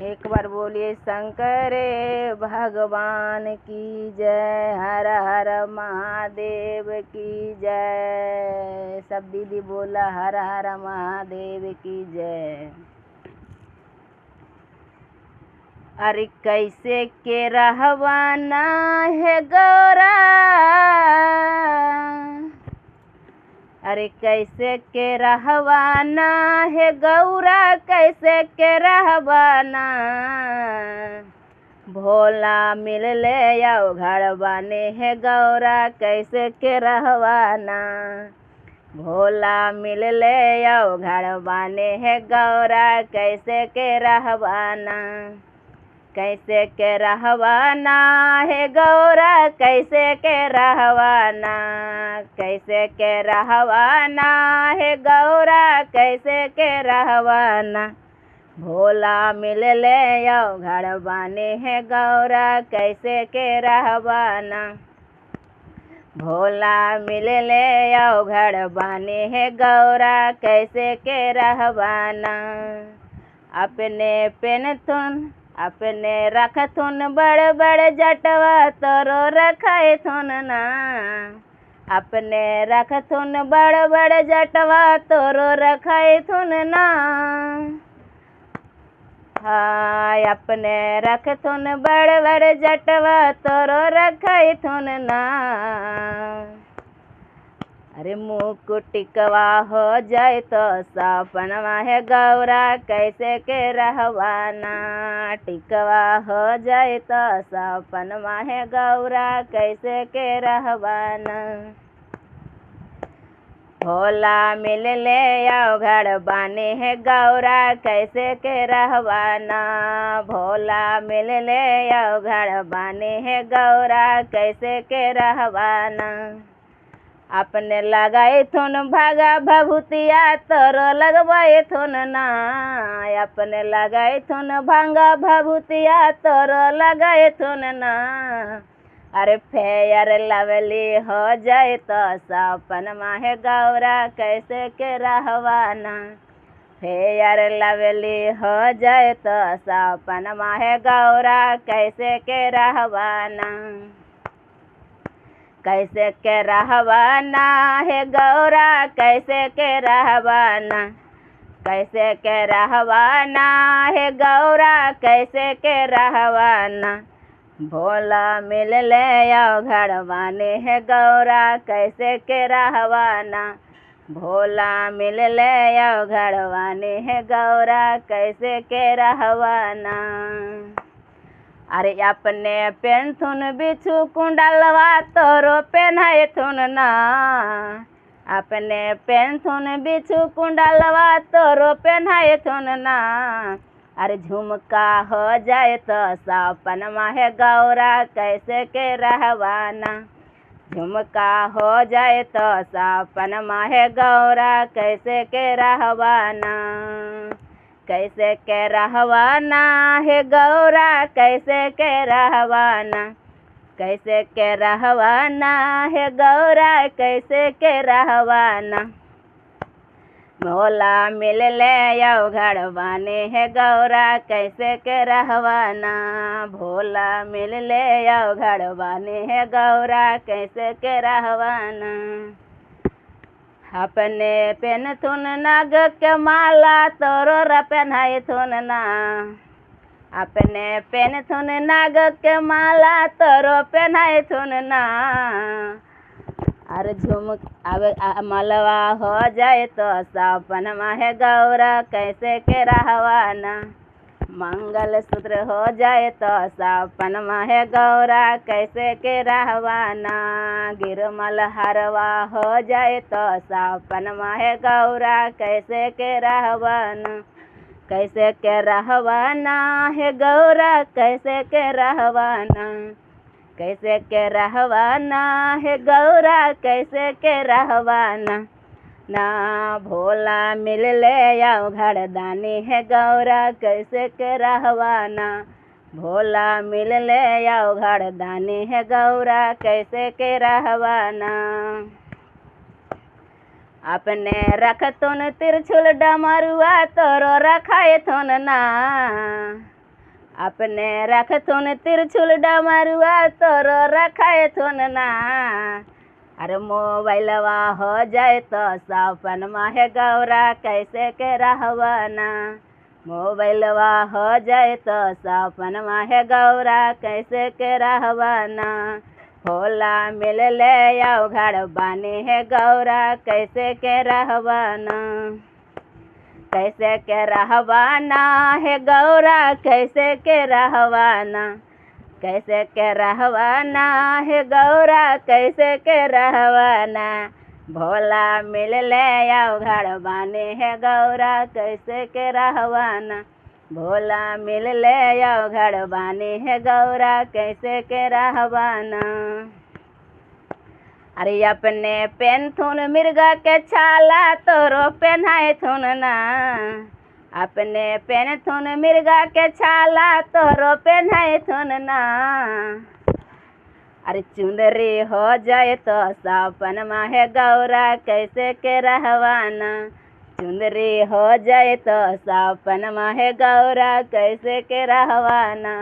एक बार बोलिए शंकर भगवान की जय। हर हर महादेव की जय। सब दीदी बोला हर हर महादेव की जय। अरे कैसे के रहवाना है गौरा, अरे कैसे के रहवाना है गौरा, कैसे के रहवाना। भोला मिल ले आओ घर बाने है गौरा, कैसे के रहवाना। भोला मिल ले आओ घर बाने है गौरा, कैसे के रहवाना। कैसे के रहवाना है गौरा, कैसे के रहवाना। कैसे के रहवाना है गौरा, कैसे के रहवाना। भोला मिल ले आओ घर बाने है गौरा, कैसे के रहवाना। भोला मिल ले आओ घर बाने है गौरा, कैसे के रहवाना। अपने पेन थुन अपने रखथुन बड़ बड़ जटवा, तोरो रखाए थुन ना। अपने रखथुन बड़ बड़ जटवा, तोरो रखाए थुन ना। हाय अपने रखथुन बड़ बड़ जटवा, तोरो रखाए थुन ना। अरे मुकुट टिकवा हो जाए तो सपनवा है गौरा, कैसे के रहवाना। टिकवा हो जाए तो सपनवा है गौरा, कैसे के रहवाना। भोला मिल ले आओ घर बाने है गौरा, कैसे के रहवाना। भोला मिल ले आओ घर बाने है गौरा, कैसे के रहवाना। अपने लगाए थुन भागा भभूतिया, तोरो लगवाए थुन ना। अपने लगाए थुन भांगा भभूतिया, तोरो लगाए थुन ना। अरे फेयर लवली हो जाए तो सपनमा है गौरा, कैसे के रहवाना। फेयर लवली हो जाए तो सपनमा है गौरा, कैसे के रहवाना। कैसे के रहवाना है गौरा, कैसे के रहवाना। कैसे के रहवाना है गौरा, कैसे के रहवाना। भोला मिल ले आओ घर बाने है गौरा, कैसे के रहवाना। भोला मिल ले आओ घर बाने है गौरा, कैसे के रहवाना। अरे अपने पेन थुन बिछू कुंडलवा, तोरो पेन्हाए थुन ना। अपने पेन थुन बिछू कुंडलवा, तोरो पेन्हाए थुन ना। अरे झुमका हो जाए तो सपनमा है गौरा, कैसे के रहवाना। झुमका हो जाए तो सपनमा है गौरा, कैसे के रहवाना। कैसे के रहवाना है गौरा, कैसे के रहवाना। कैसे के रहवाना है गौरा, कैसे के रहवाना। भोला मिल ले आओ घर बाने है गौरा, कैसे के रहवाना। भोला मिल ले आओ घर बाने है गौरा, कैसे के रहवाना। अपने पेन थुन नाग के माला, तोरो पेन्हाए थुन ना। अपने पेन थुन नाग के माला, तोरो पेन्हाए थुन ना। अरे अब मलवा हो जाए तो सपनमा है गौरा, कैसे के रहवाना। मंगल सूत्र हो जाए तो सपनमा है गौरा, कैसे के रहवाना। गिरमल हरवा हो जाए तो सपनमा है गौरा, कैसे के रहवाना। कैसे के रहवाना है गौरा, कैसे के रहवाना। कैसे के रहवाना है गौरा, कैसे के रहवाना। ना भोला मिल ले आओ घर दानी है गौरा, कैसे के रहवाना। भोला मिल ले आओ घर दानी है गौरा, कैसे के रहवाना। अपने रखतुन तिरछुल डमरुआ, तोरो रखाए थुन ना। अपने रखथुन तिरछुल डमरुआ तोरो रखाए थुन ना। अरे मोबाइलवा हो जाए तो सपन माहे गौरा कैसे के रहवाना। मोबाइलवा हो जाए तो सपन माहे गौरा कैसे के रहवाना। होला मिल ले आओ घर बानी है गौरा कैसे के रहवाना। कैसे के रहवाना है गौरा कैसे के रहवाना। कैसे के रहवाना है गौरा कैसे के रहवाना। भोला मिल ले आओ घर बानी है गौरा कैसे के रहवाना। भोला मिल ले आओ घर बानी है गौरा कैसे के रहवाना। अरे अपने पेनथुन मिर्गा के छाला तोरो पहनाए थुन ना। अपने पेनथुन मिर्गा के छाला तोरो पहनाए थुन ना। अरे चुंदरी हो जाए तो सपन माहे गौरा कैसे के रहवाना। चुंदरी हो जाए तो सपन माहे गौरा कैसे के रहवाना।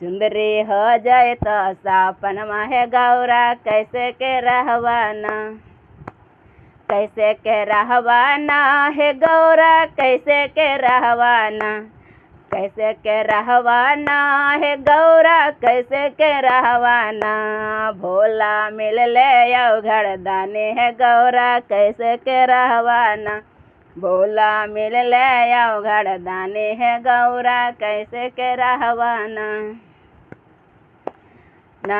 चुंदरी हो जाए तो सपन माहे गौरा कैसे के रहवाना। कैसे के रहवाना है गौरा कैसे के रहवाना। कैसे के रहवाना है गौरा कैसे के रहवाना। भोला मिल ले आओ घर दानी है गौरा कैसे के रहवाना। भोला मिल ले आओ घर दानी है गौरा कैसे के रहवाना। ना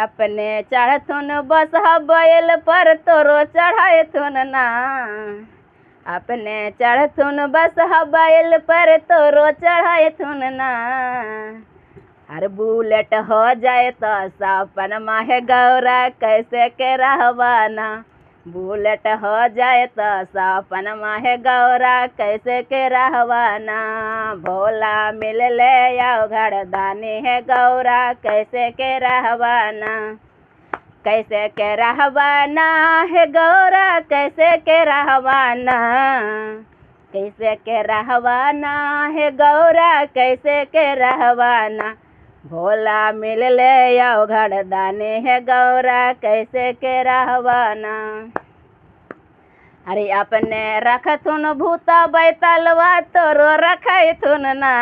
अपने चढ़थुन बस बैल पर तोरो चढ़ाए थुन ना। अपने चढ़थुन बस बैल पर तोरो चढ़ाए थुन ना। अरे बुलेट हो जाए तो सपन माहे गौरा कैसे के रहवाना। बुलेट हो जाए तो सपन माहे गौरा कैसे के रहवाना। भोला मिल ले आओ घर दानी है गौरा कैसे के रहवाना। कैसे के रहवाना है गौरा कैसे के रहवाना। कैसे के रहवाना है गौरा कैसे के रहवाना। भोला मिल ले आओ घर दानी है गौरा कैसे के रहवाना। अरे अपने रखथुन भूता बैतलवा तोरो रखाए थुन ना।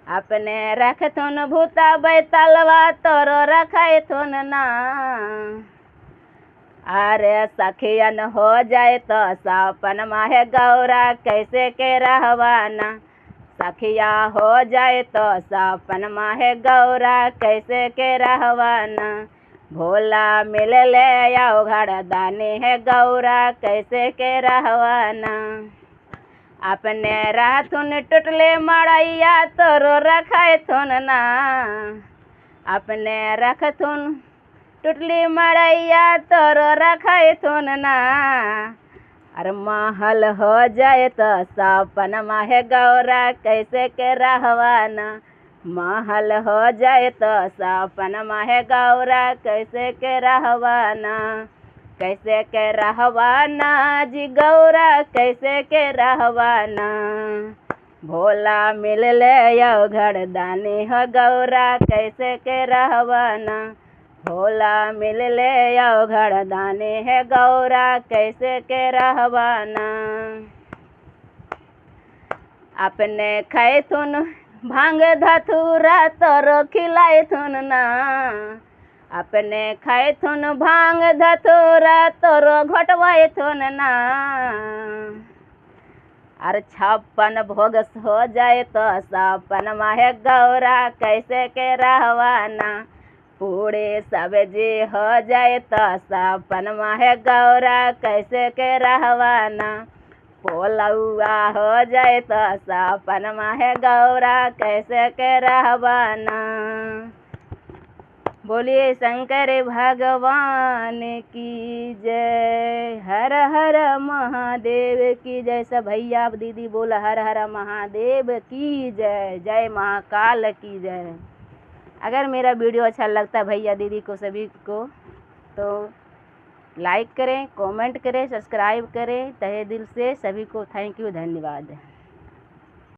अपने रखथुन भूता बैतलवा तोरो रखाए थुन ना। अरे सखियन हो जाए तो सपन माहे गौरा कैसे के रहवाना। सखिया हो जाए तो सपन माहे गौरा कैसे के रहवाना। भोला मिल ले आओ घर दानी है गौरा कैसे के रहवाना। अपने रहथुन टुटले मड़ैया तोरो रखाए थुन ना। अपने रखथुन टुटली मड़ैया तोरो रखाए थुन ना। अरे महल हो जाए तो सपन माहे गौरा कैसे के रहवाना। महल हो जाए तो सपन माहे गौरा कैसे के रहवाना। कैसे के रहवाना जी गौरा कैसे के रहवाना। भोला मिल ले आओ घर दानी हो गौरा कैसे के रहवाना। भोला मिल ले आओ घर दानी है गौरा कैसे के रहवाना। अपने खैथुन भांग धतूरा तोरो खिलाए थुन ना। अपने खैथुन भांग धतूरा तोरो घोटवाए थुन ना। अरे 56 भोग हो जाए तो सपन माहे गौरा कैसे के रहवाना। पूरे सब्जी हो जाए तो सपन माहे गौरा कैसे के रहवाना। पोलौआ हो जाए तो सपन माहे गौरा कैसे के रहवाना। बोलिए शंकर भगवान की जय। हर हर महादेव की जय। सब भैया दीदी बोल हर हर महादेव की जय। जय महाकाल की जय। अगर मेरा वीडियो अच्छा लगता है भैया दीदी को सभी को तो लाइक करें, कमेंट करें, सब्सक्राइब करें। तहे दिल से सभी को थैंक यू, धन्यवाद।